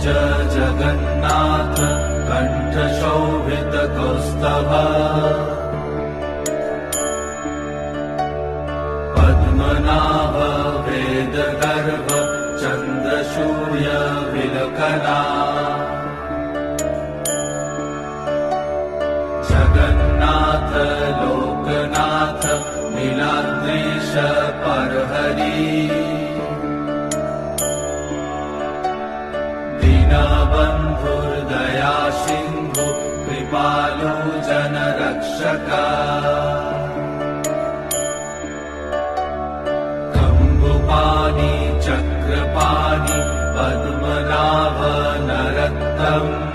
Jagannath कण्ठशोभितकौस्तभ Padmanabha Vedgarbh चन्द्रसूर्य विलकना Jagannath Loknath नीलाद्रीश परहरि दीनबन्धुर्दया Sindhu Kripalu जनरक्षका कम्बुपाणि Chakrapani Padmanabha नरत्तम